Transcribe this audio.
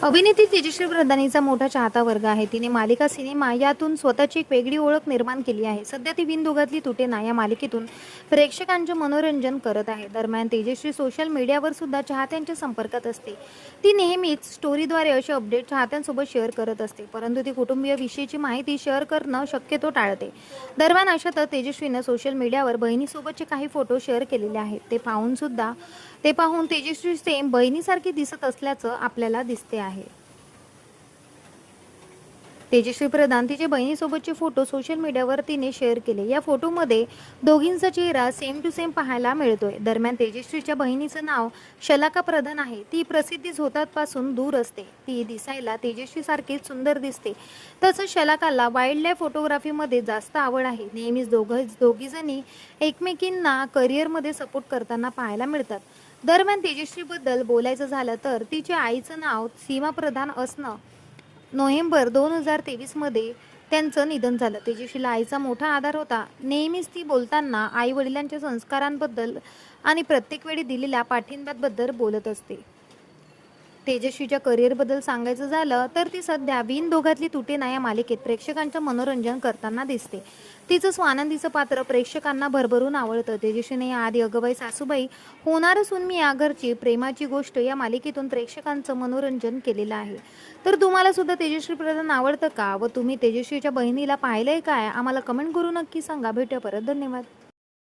अभिनेत्री तेजश्री प्रधानीचा मोठा चाहता वर्ग आहे. तिने मालिका, सिनेमा यातून स्वतःची एक वेगळी ओळख निर्माण केली आहे. सध्या ती बिनदोघातली तुटे ना या मालिकेतून प्रेक्षकांचे मनोरंजन करत आहे. दरम्यान तेजश्री सोशल मीडियावर सुद्धा चाहत्यांच्या संपर्कात असते. ती नेहमीच स्टोरीद्वारे असे अपडेट चाहत्यांसोबत शेअर करत असते, परंतु ती कुटुंबीय विषयीची माहिती शेअर करणं शक्यतो टाळते. दरम्यान अशातच तेजस्वीनं सोशल मीडियावर बहिणीसोबतचे काही फोटो शेअर केलेले आहेत. ते पाहून तेजस्वी सेम बहिणीसारखी दिसत असल्याचं आपल्याला दिसते आहे. तेजस्वी प्रधान तिच्या बहिणीसोबतचे फोटो सोशल मीडियावर तिने शेअर केले. या फोटोमध्ये दोघींचा चेहरा सेम टू सेम पाहायला मिळतोय. दरम्यान तेजस्वीच्या बहिणीचं नाव शलाका प्रधान आहे. ती प्रसिद्धी झोतापासून दूर असते. ती दिसायला तेजस्वीसारखीच सुंदर दिसते. तसंच शलाकाला वाईल्ड लाईफ फोटोग्राफीमध्ये जास्त आवड आहे. नेहमीच दोघीजणी एकमेकींना करिअरमध्ये सपोर्ट करताना पाहायला मिळतात. दरम्यान तेजस्वीबद्दल बोलायचं झालं तर तिच्या आईचं नाव सीमा प्रधान असणं नोव्हेंबर 2023 मध्ये त्यांचं निधन झालं. तेजस्वीला आईचा मोठा आधार होता. नेहमीच ती बोलताना आई वडिलांच्या संस्कारांबद्दल आणि प्रत्येक वेळी दिलेल्या पाठिंब्याबद्दल बोलत असते. तेजस्वीच्या करिअरबद्दल सांगायचं झालं तर ती सध्या बिनदोघातली तुटे ना या मालिकेत प्रेक्षकांचं मनोरंजन करताना दिसते. तिचं स्वानंदीचं पात्र प्रेक्षकांना भरभरून आवडतं. तेजस्वीने याआधी अगबाई सासूबाई, होणार सून मी या घरची, प्रेमाची गोष्ट या मालिकेतून प्रेक्षकांचं मनोरंजन केलेलं आहे. तर तुम्हाला सुद्धा तेजस्वी प्रधान आवडतं का व तुम्ही तेजस्वीच्या बहिणीला पाहिलंय काय? आम्हाला कमेंट करून नक्की सांगा. भेटूया परत. धन्यवाद.